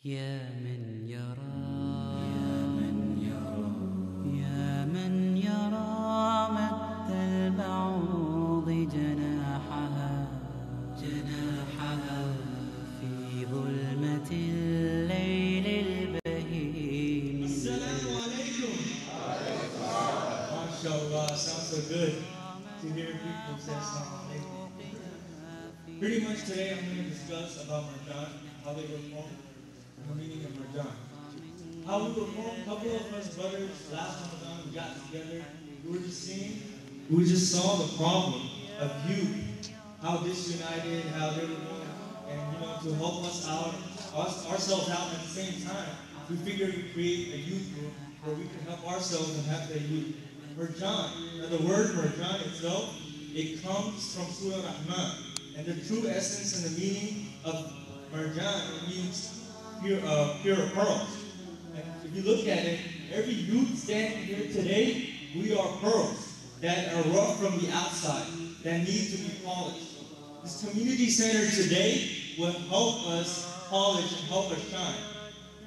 يا من يرى يا من يرى مد البعوض جناحها في ظلمة الليل البهيم. Assalamu alaikum. MashaAllah, sounds so good to hear people say Assalamu alaikum. Pretty much today I'm going to discuss about Marjaan, how they were formed, and the meaning of Marjaan. How we were formed, a couple of us brothers, last Ramadan we got together, we just saw the problem of youth, how disunited, how they were going, and to help us out, ourselves out at the same time, we figured we'd create a youth group where we could help ourselves and help the youth. Marjaan, now the word Marjaan itself, it comes from Surah Rahman. And the true essence and the meaning of Marjaan, it means pure pearls. And if you look at it, every youth standing here today, we are pearls that are rough from the outside, that need to be polished. This community center today will help us polish and help us shine.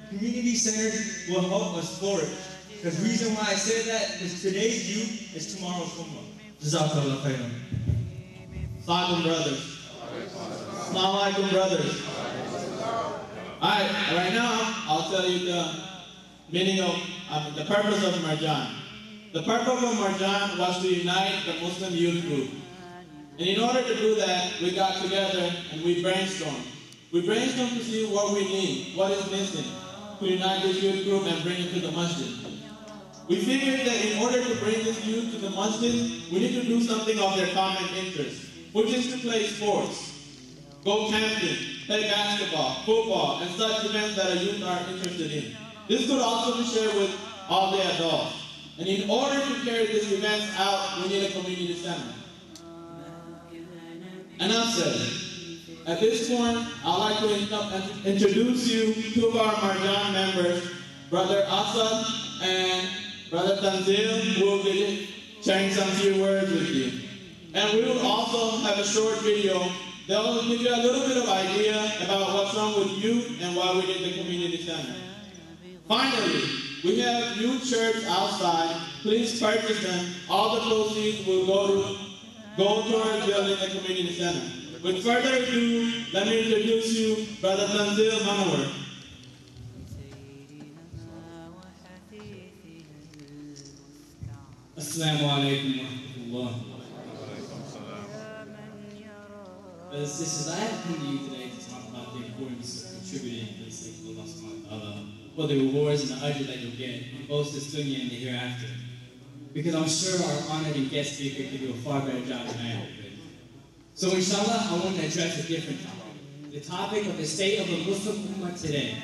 Community centers will help us flourish. The reason why I say that is today's youth is tomorrow's ummah. Jazakallah khairan. Assalamu brothers. Assalamu alaikum brothers. Alright, right now I'll tell you the meaning of the purpose of Marjaan. The purpose of Marjaan was to unite the Muslim youth group. And in order to do that, we got together and we brainstormed. We brainstormed to see what we need, what is missing, to unite this youth group and bring it to the Masjid. We figured that in order to bring this youth to the Masjid, we need to do something of their common interest, which is to play sports, go camping, play basketball, football, and such events that our youth are interested in. This could also be shared with all the adults. And in order to carry these events out, we need a community center. Enough said. At this point, I'd like to introduce you two of our Marjaan members, Brother Aziz and Brother Tanzil, who will be sharing some few words with you. And we will also have a short video that will give you a little bit of idea about what's wrong with youth and why we need the community center. Finally, we have youth shirts outside. Please purchase them. All the proceeds will go towards building the community center. With further ado, let me introduce you Brother Tanzil Manawar. Assalamu alaikum wa rahmatullah. Sisters, I have come to you today to talk about the importance of contributing to the sake of Allah subhanahu wa ta'ala, for the rewards and the ajr that you'll get in both this dunya and the hereafter. Because I'm sure our honored and guest speaker could do a far better job than I have. So inshallah, I want to address a different topic. The topic of the state of the Muslim Ummah today.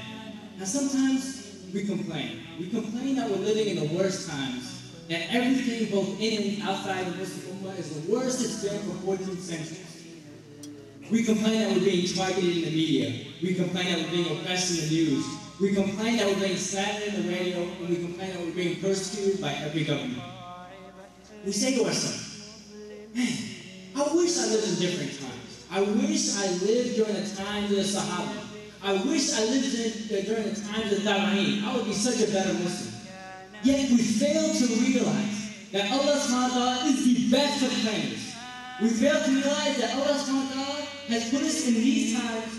Now sometimes we complain. We complain that we're living in the worst times, that everything both in and outside the Muslim Ummah is the worst it's been for 14 centuries. We complain that we're being targeted in the media. We complain that we're being oppressed in the news. We complain that we're being slandered in the radio, and we complain that we're being persecuted by every government. We say to ourselves, man, I wish I lived in different times. I wish I lived during the times of the Sahaba. I wish I lived during the times of the Tabi'een. I would be such a better Muslim. Yet we fail to realize that Allah subhanahu wa ta'ala is the best of planners. We fail to realize that Allah subhanahu wa ta'ala has put us in these times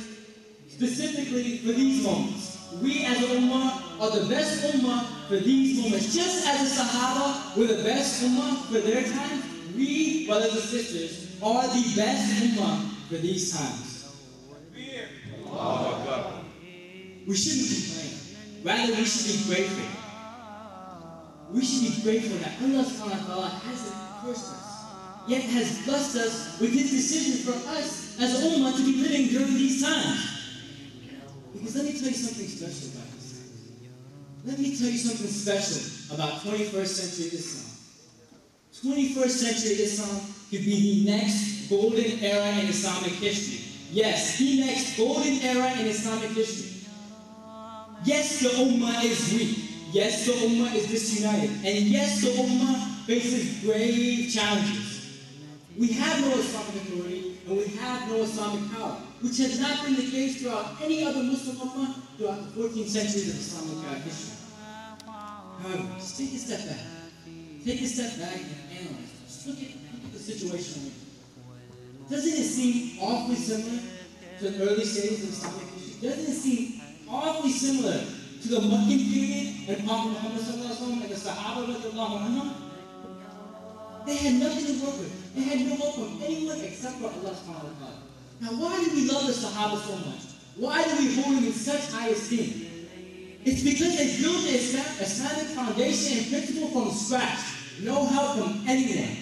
specifically for these moments. We as an ummah are the best ummah for these moments. Just as the Sahaba were the best ummah for their time, we, brothers and sisters, are the best ummah for these times. We shouldn't complain. Rather, we should be grateful. We should be grateful that Allah subhanahu wa ta'ala hasn't cursed us, yet has blessed us with His decision for us as an ummah to be living during these times. Because let me tell you something special about this time. Let me tell you something special about 21st century Islam. 21st century Islam could be the next golden era in Islamic history. Yes, the next golden era in Islamic history. Yes, the ummah is weak. Yes, the ummah is disunited. And yes, the ummah faces grave challenges. We have no Islamic authority. and we have no Islamic power, which has not been the case throughout any other Muslim ummah throughout the 14 centuries of Islamic history. However, just take a step back. Take a step back and analyze. Just look at the situation. Doesn't it seem awfully similar to the early stages of Islamic history? Doesn't it seem awfully similar to the Meccan period and Prophet Muhammad and the Sahaba radiallahu anhum? They had nothing to work with. They had no hope from anyone except for Allah subhanahu wa ta'ala. Now why do we love the Sahaba so much? Why do we hold them in such high esteem? It's because they built the Islamic foundation and principle from scratch. No help from anyone.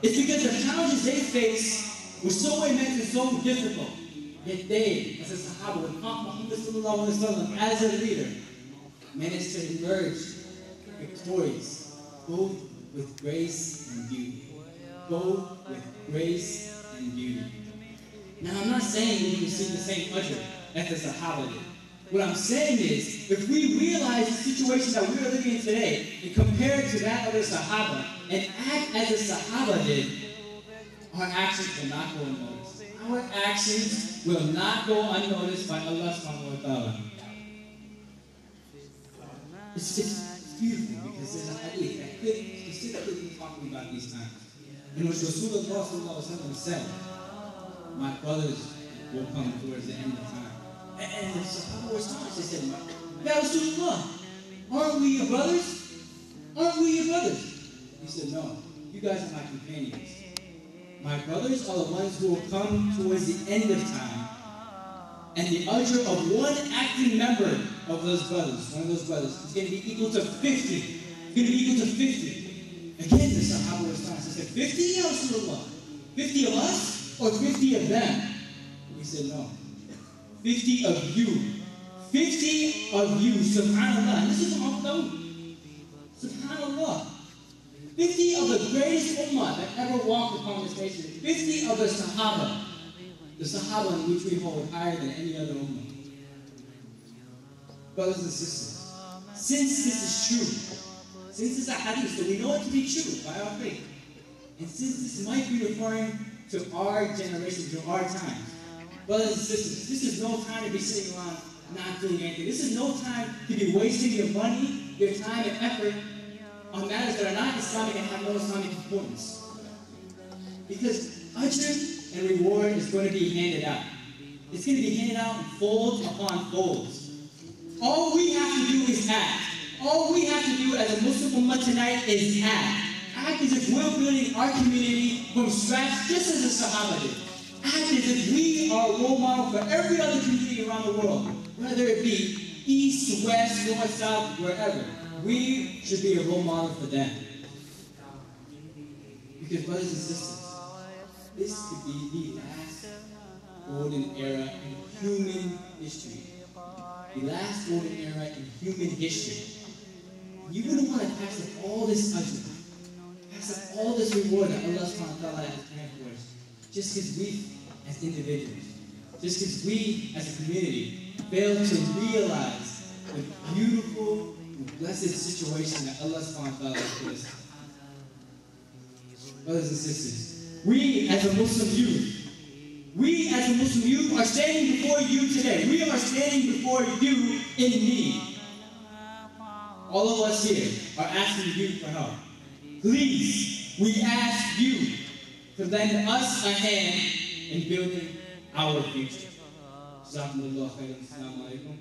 It's because the challenges they faced were so immense and so difficult. Yet they, as a Sahaba, with Muhammad sallallahu alaihi wasallam as a leader, managed to emerge victorious, both with grace and beauty. Both with grace and beauty. Now I'm not saying we receive the same ajr as the Sahaba did. What I'm saying is, if we realize the situation that we're living in today and compare it to that of the Sahaba and act as the Sahaba did, our actions will not go unnoticed. Our actions will not go unnoticed by Allah subhanahu wa ta'ala. It's beautiful because there's a hadith that specifically talking about these times. In which Rasulullah sallallahu alaihi wasallam said, my brothers will come towards the end of time. And the Sahaba were astonished. They said, Ya Rasulullah, aren't we your brothers? Aren't we your brothers? He said, no, you guys are my companions. My brothers are the ones who will come towards the end of time. And the ajr of one acting member of those brothers, one of those brothers, is going to be equal to 50. It's going to be equal to 50. Again, the Sahaba were astonished. They said, 50, Ya Rasulullah? 50 of us or 50 of them? He said, no. 50 of you. 50 of you. Subhanallah. And this is from Abdul. Subhanallah. 50 of the greatest ummah that ever walked upon this nation. 50 of the Sahaba. The Sahaba in which we hold higher than any other ummah. Brothers and sisters, since this is true, since it's a hadith, so we know it to be true by our faith, and since this might be referring to our generation, to our time, brothers and sisters, this is no time to be sitting around not doing anything. This is no time to be wasting your money, your time, and effort on matters that are not Islamic and have no Islamic importance. Because ajr and reward is going to be handed out. It's going to be handed out in folds upon folds. All we have to do is act. All we have to do as a Muslim ummah tonight is act. Act as if we're building our community from scratch, just as the Sahaba did. Act as if we are a role model for every other community around the world, whether it be east, west, north, south, wherever. We should be a role model for them. Because brothers and sisters, this could be the last golden era in human history. The last golden era in human history. You wouldn't want to pass up all this ajr, pass up all this reward that Allah subhanahu wa ta'ala has planned for us, just because we, as individuals, just because we, as a community, fail to realize the beautiful and blessed situation that Allah subhanahu wa ta'ala has put us in. Brothers and sisters, we as a Muslim youth are standing before you today. We are standing before you in need. All of us here are asking you for help. Please, we ask you to lend us a hand in building our future. Jazakumullah khairan. Assalamu alaikum.